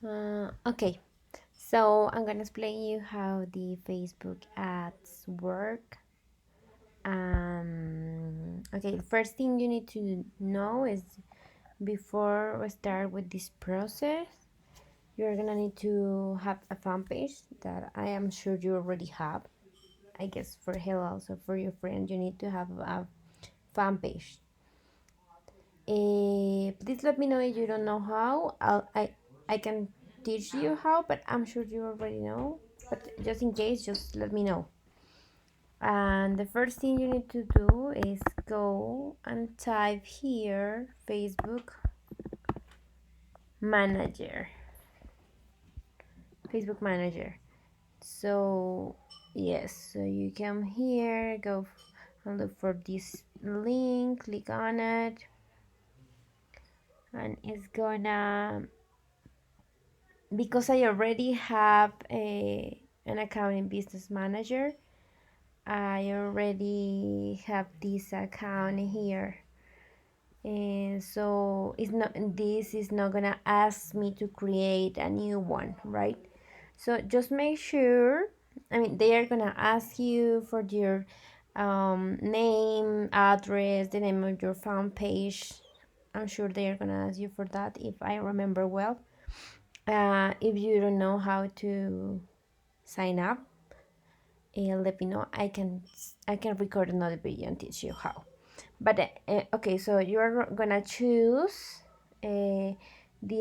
Okay, so I'm gonna explain you how the Facebook ads work. Okay, the first thing you need to know is before we start with this process, you're gonna need to have a fan page that I am sure you already have. I guess for Hello, also for your friend, you need to have a fan page. Please let me know if you don't know how. I can teach you how, but I'm sure you already know. But just in case, just let me know. And the first thing you need to do is go and type here Facebook Manager. Facebook Manager. So yes, so you come here, go and look for this link, click on it, and it's gonna, because I already have an account in Business Manager, I already have this account here, and so this is not gonna ask me to create a new one, right? So just make sure, I mean, they are gonna ask you for your name, address, the name of your fan page. I'm sure they are gonna ask you for that if I remember well. If you don't know how to sign up, let me know. I can record another video and teach you how. But okay, so you're gonna choose the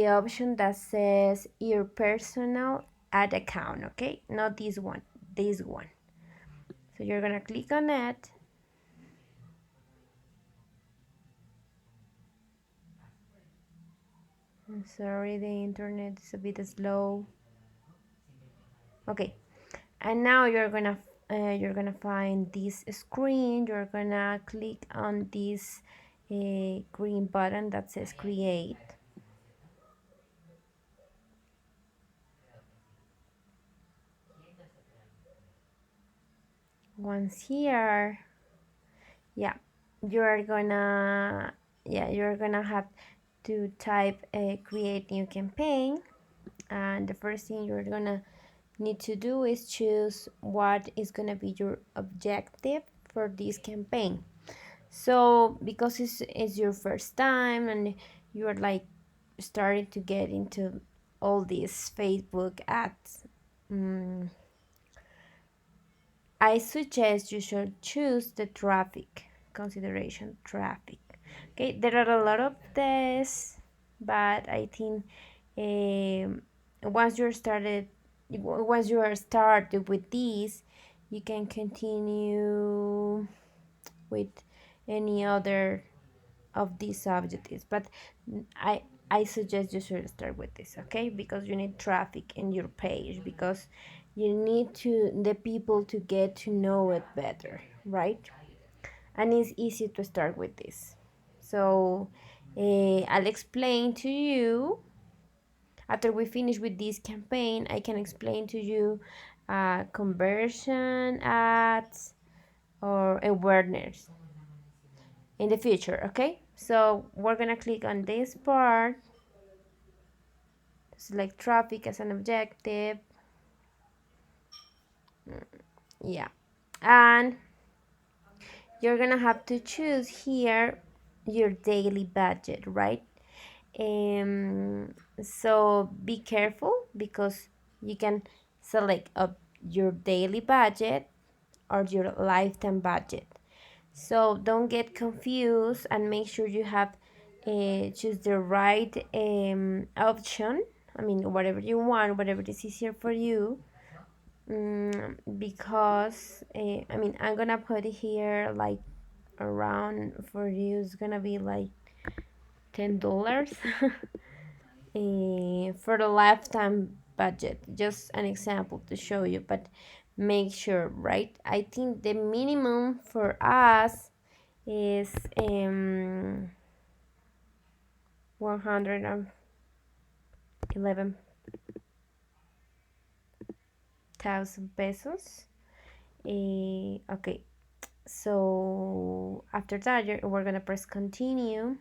option that says your personal ad account. Okay, not this one, this one. So you're gonna click on it. I'm sorry, the internet is a bit slow. Okay, and now you're gonna find this screen. You're gonna click on this green button that says create. Once here, yeah, you're gonna you're gonna have to type a create new campaign, and the first thing you're gonna need to do is choose what is gonna be your objective for this campaign. So because it's your first time and you're like starting to get into all these Facebook ads, I suggest you should choose the traffic consideration. Traffic. Okay, there are a lot of tests, but I think um, once you are started with these, you can continue with any other of these objectives. But I I suggest you should start with this, okay? Because you need traffic in your page, because you need to the people to get to know it better, right? And it's easy to start with this. So I'll explain to you after we finish with this campaign. I can explain to you conversion ads or awareness in the future, okay? So we're gonna click on this part, select traffic as an objective. Yeah, and you're gonna have to choose here your daily budget, right? So be careful, because you can select your daily budget or your lifetime budget. So don't get confused, and make sure you have choose the right option. I mean, whatever you want, whatever is easier for you. Because I mean, I'm gonna put here like around, for you it's gonna be like $10 for the lifetime budget. Just an example to show you, but make sure, right? I think the minimum for us is 111,000 pesos. Okay, so after that we're gonna press continue,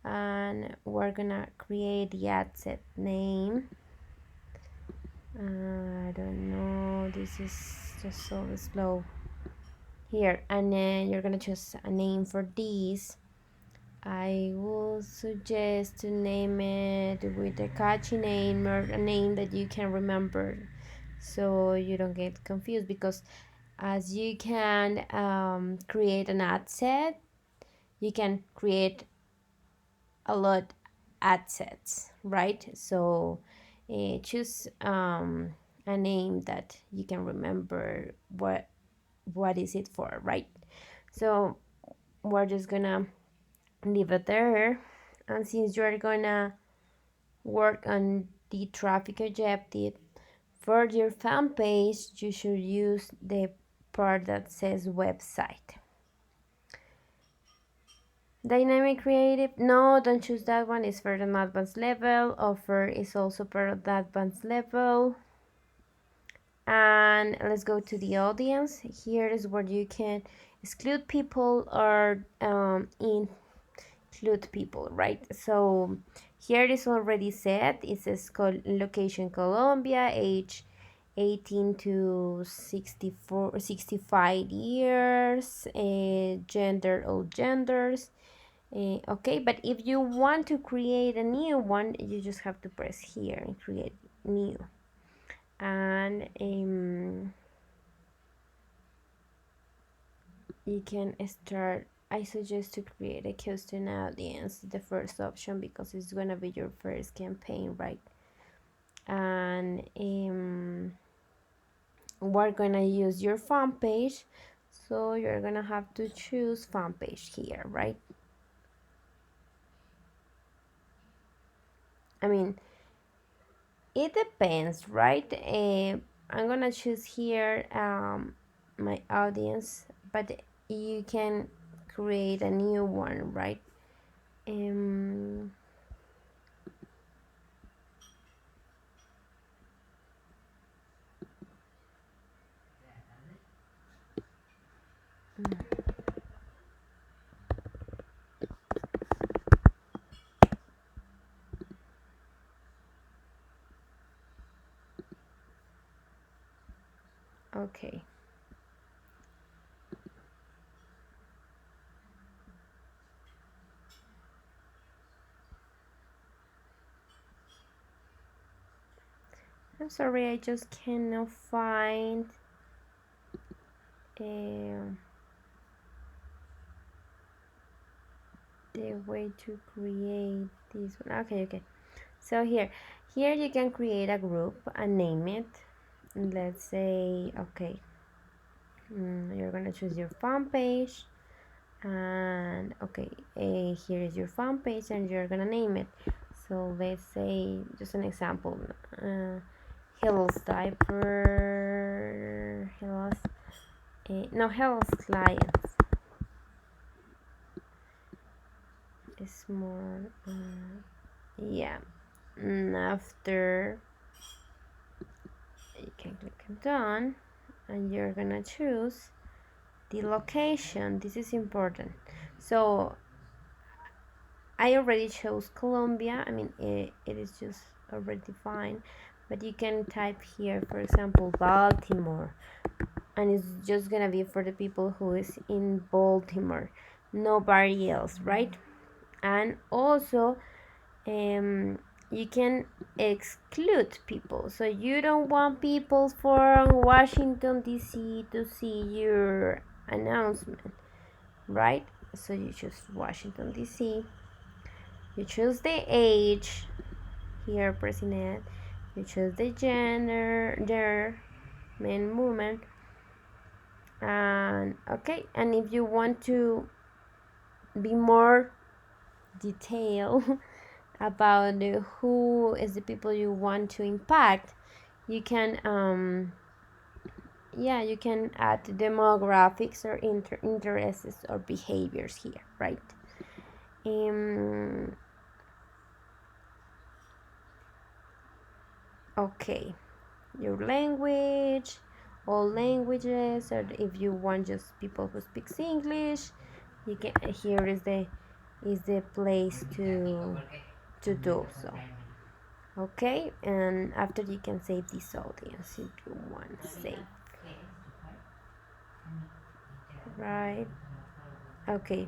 and we're gonna create the ad set name. I don't know, this is just so slow here, and then you're gonna choose a name for this. I will suggest to name it with a catchy name or a name that you can remember, so you don't get confused, because as you can create an ad set, you can create a lot ad sets, right? So choose a name that you can remember what is it for, right? So we're just gonna leave it there, and since you're gonna work on the traffic objective for your fan page, you should use the part that says website. Dynamic creative, no, don't choose that one, it's for an advanced level. Offer is also part of the advanced level. And let's go to the audience. Here is where you can exclude people or include people, right? So here it is already set. It says location Colombia, age 18 to 65 years, gender, all genders. Okay, but if you want to create a new one, you just have to press here and create new. And you can start. I suggest to create a custom audience, the first option, because it's gonna be your first campaign, right? And we're gonna use your fan page, so you're gonna have to choose fan page here, right? I mean, it depends, right? I'm gonna choose here my audience, but you can create a new one, right? Okay. I'm sorry, I just cannot find the way to create this one. Okay. So here you can create a group and name it. Let's say, okay, you're gonna choose your fan page, and okay, here is your fan page, and you're gonna name it. So let's say, just an example, Hill's diaper, Hill's clients. It's more, yeah. After you can click on done, and you're gonna choose the location. This is important. So I already chose Colombia. I mean, it is just already fine, but you can type here, for example, Baltimore, and it's just gonna be for the people who is in Baltimore, nobody else, right? And also you can exclude people, so you don't want people from Washington DC to see your announcement, right? So you choose Washington DC, you choose the age, here pressing it, you choose the gender, men, woman, and okay. And if you want to be more detailed about who is the people you want to impact, you can you can add demographics or interests or behaviors here, right? Okay, your language, all languages, or if you want just people who speaks English, you can, here is the is the place to do so. Okay, and after you can save this audience if you want to save. Right. Okay.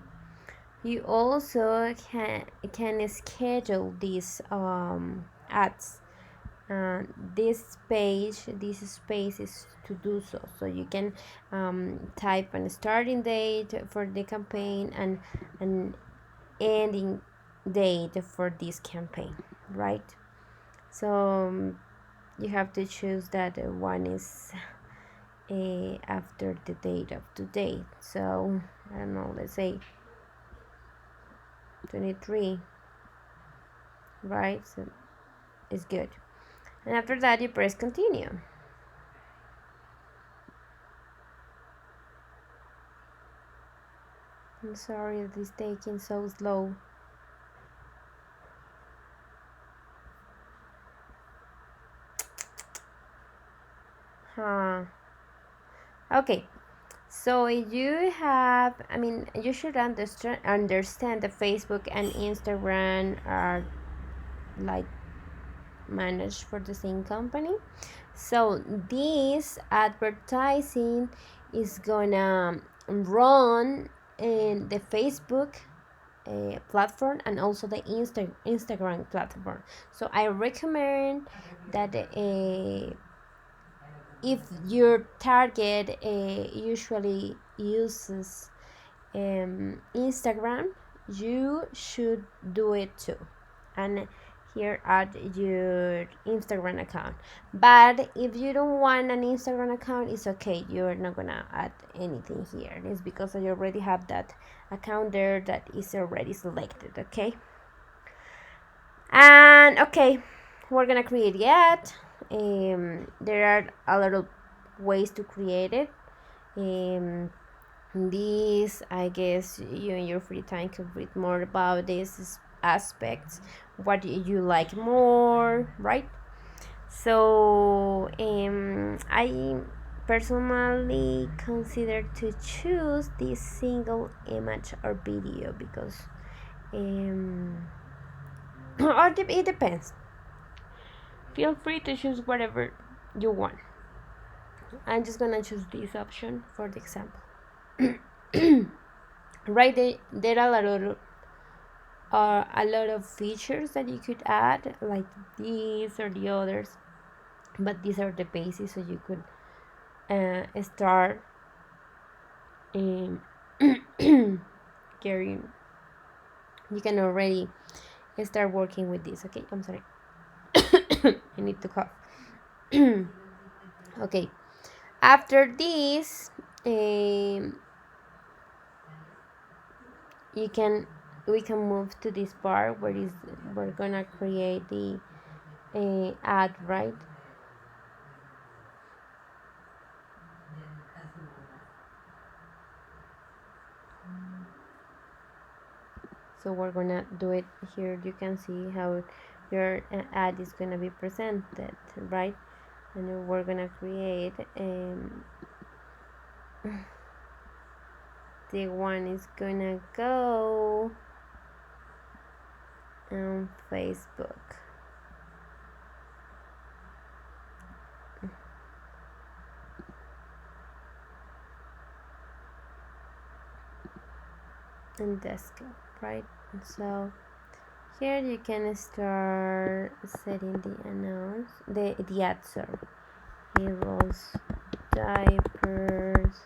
You also can schedule these ads. This page, this space is to do so. So you can type an starting date for the campaign and an ending date for this campaign, right? So you have to choose that one is after the date of today. So I don't know, let's say 23, right? So it's good. And after that, you press continue. I'm sorry it is taking so slow. Huh. Okay. So you have, I mean, you should understand that Facebook and Instagram are like managed for the same company. So this advertising is gonna run in the Facebook platform and also the Instagram platform. So I recommend that if your target usually uses Instagram, you should do it too. And here add your Instagram account. But if you don't want an Instagram account, it's okay. You're not gonna add anything here. It's because I already have that account there that is already selected. Okay. And okay, we're gonna create yet. There are a lot of ways to create it. This, I guess, you in your free time could read more about these aspects. What you like more, right? So I personally consider to choose this single image or video because or it depends. Feel free to choose whatever you want. I'm just gonna choose this option for the example. Right, there are a lot of features that you could add, like these or the others, but these are the basics, so you could start carrying. You can already start working with this. Okay, I'm sorry. I need to cough. Okay, after this, you can we can move to this part where is we're gonna create the ad, right? So we're gonna do it here. You can see how your ad is gonna be presented, right? And we're gonna create the one is gonna go on Facebook. And desktop, right? So here you can start setting the ad, sorry. Heroes, diapers.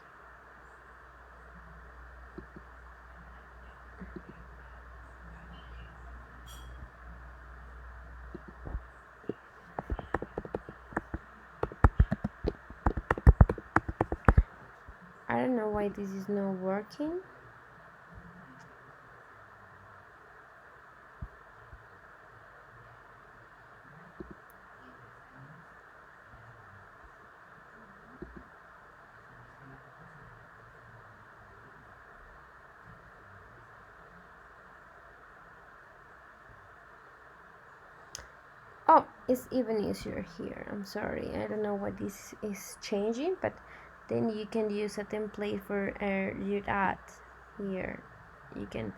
I don't know why this is not working. Oh, it's even easier here. I'm sorry. I don't know why this is changing, but then you can use a template for your ad here. You can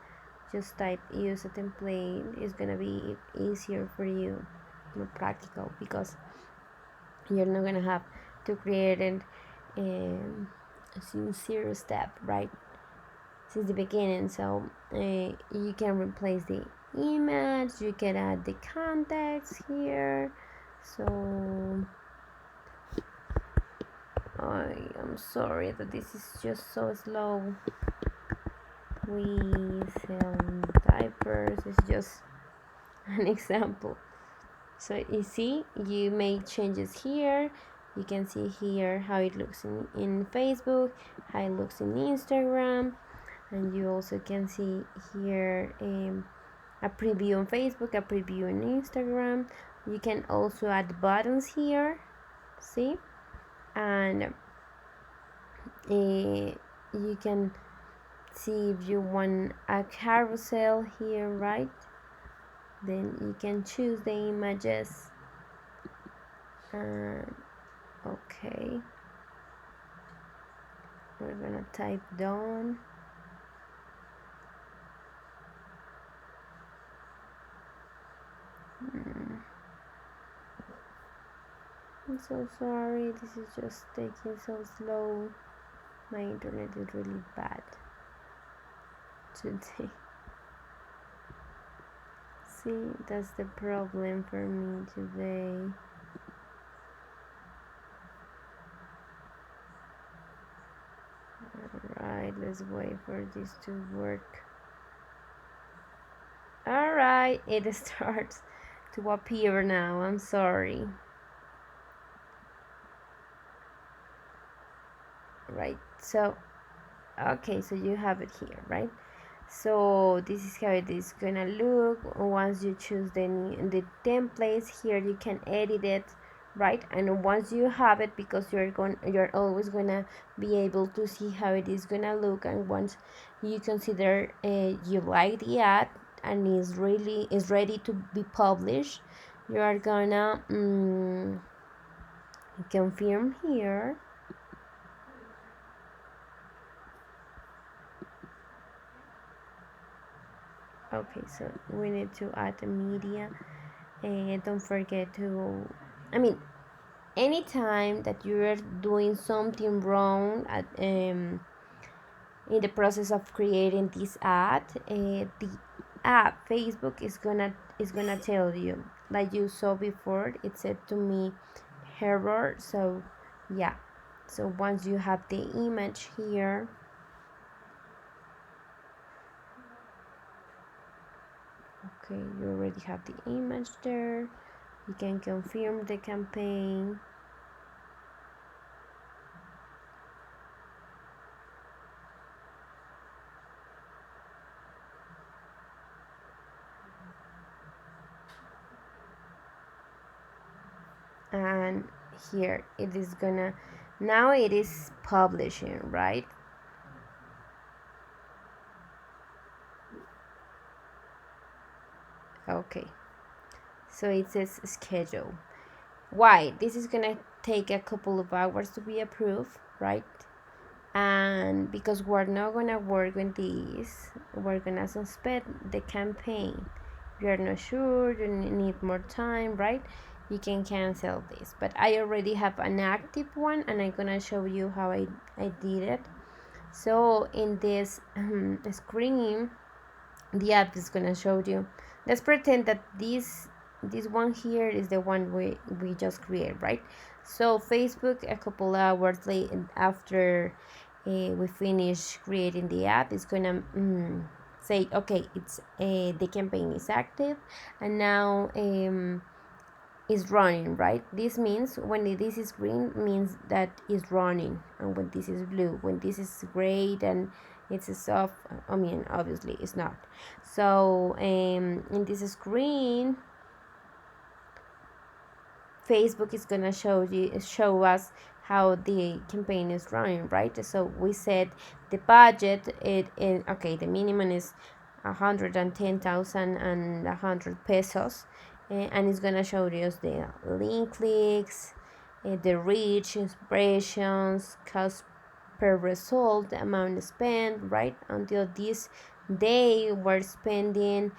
just type use a template. It's gonna be easier for you, more practical, because you're not gonna have to create it since zero step, right, since the beginning. So you can replace the image, you can add the context here. So I am sorry that this is just so slow. We sell diapers. It's just an example. So you see, you make changes here. You can see here how it looks in Facebook, how it looks in Instagram, and you also can see here a preview on Facebook, a preview on Instagram. You can also add buttons here, see, and you can see if you want a carousel here, right? Then you can choose the images. Okay, we're gonna type done. I'm so sorry, this is just taking so slow. My internet is really bad today. See, that's the problem for me today. Alright, let's wait for this to work. Alright, it starts to appear now. I'm sorry. Right, so okay, so you have it here, right? So this is how it is gonna look once you choose the templates. Here you can edit it, right? And once you have it, because you're always gonna be able to see how it is gonna look, and once you consider you like the ad and is ready to be published, you are gonna confirm here. Okay, so we need to add the media, and don't forget to, I mean, anytime that you're doing something wrong in the process of creating this ad, the app Facebook is gonna tell you, like you saw before, it said to me error. So yeah, so once you have the image here, okay, you already have the image there, you can confirm the campaign. And here it is gonna, now it is publishing, right? Okay, so it says schedule. Why? This is gonna take a couple of hours to be approved, right? And because we're not gonna work on this, we're gonna suspend the campaign. You're not sure, you need more time, right? You can cancel this. But I already have an active one, and I'm gonna show you how I did it. So in this screen, the app is gonna show you. Let's pretend that this one here is the one we just created, right? So Facebook, a couple hours later, after we finish creating the app, is gonna say, okay, it's the campaign is active, and now is running, right? This means when this is green means that it's running, and when this is blue, when this is gray, then it's a soft, I mean, obviously it's not. So in this screen, Facebook is gonna show us how the campaign is running, right? So we said the budget, okay, the minimum is 110,000 and 100 pesos, and it's gonna show us the link clicks, the reach, impressions, cost per result, the amount spent, right, until this they were spending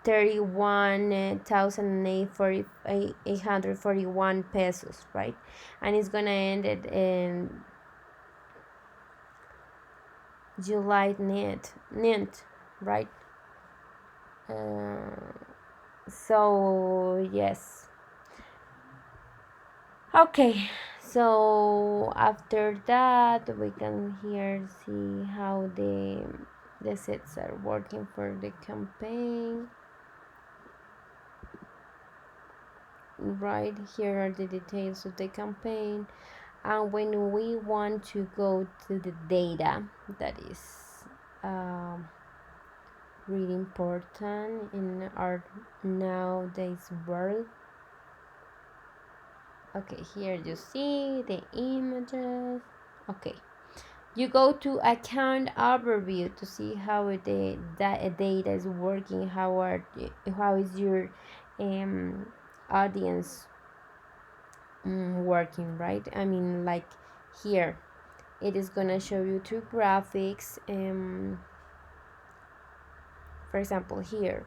31,841 pesos, right? And it's gonna end it in July net, right? Uh, so yes. Okay, so after that we can here see how the sets are working for the campaign. Right here are the details of the campaign, and when we want to go to the data, that is um, really important in our nowadays world. Okay, here you see the images. Okay, you go to account overview to see how the data is working, how is your audience working, right? I mean, like here it is gonna show you two graphics. For example, here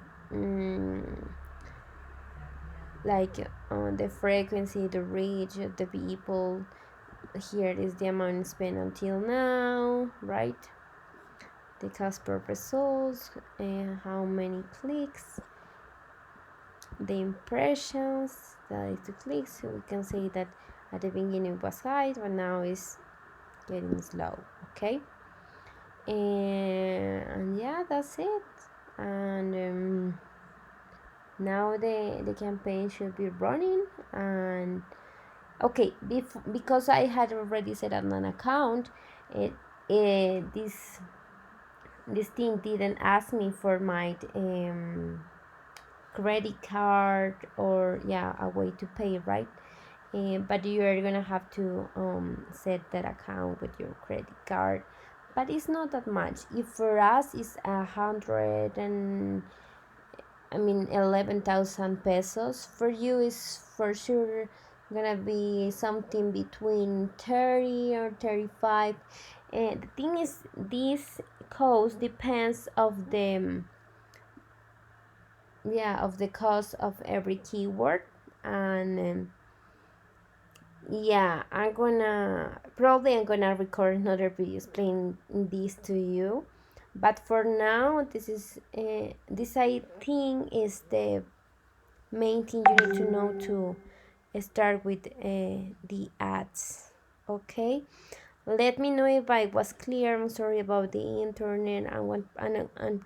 like the frequency, the reach of the people. Here is the amount spent until now, right? The cost per results, and how many clicks, the impressions, that is the clicks. So we can say that at the beginning it was high, but now it's getting slow. Okay, and yeah, that's it. And now the campaign should be running. And okay, because I had already set up an account, it, this thing didn't ask me for my credit card, or yeah, a way to pay, right? But you are gonna have to set that account with your credit card, but it's not that much. If for us it's 100 and 11,000 pesos, for you is for sure gonna be something between 30 or 35. And the thing is, this cost depends of the of the cost of every keyword. And yeah, I'm gonna record another video explaining this to you, but for now this I think is the main thing you need to know to start with the ads. Okay, let me know if I was clear. I'm sorry about the internet. And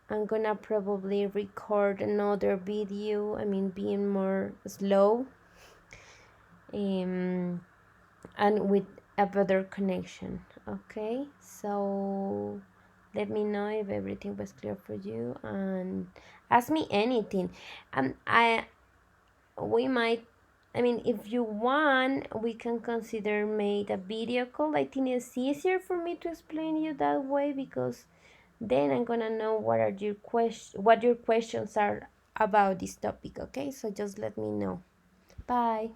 I'm gonna probably record another video, being more slow, um, and with a better connection. Okay, so let me know if everything was clear for you, and ask me anything. I we might, if you want, we can consider made a video call. I think it's easier for me to explain you that way, because then I'm gonna know what your questions are about this topic. Okay, so just let me know. Bye.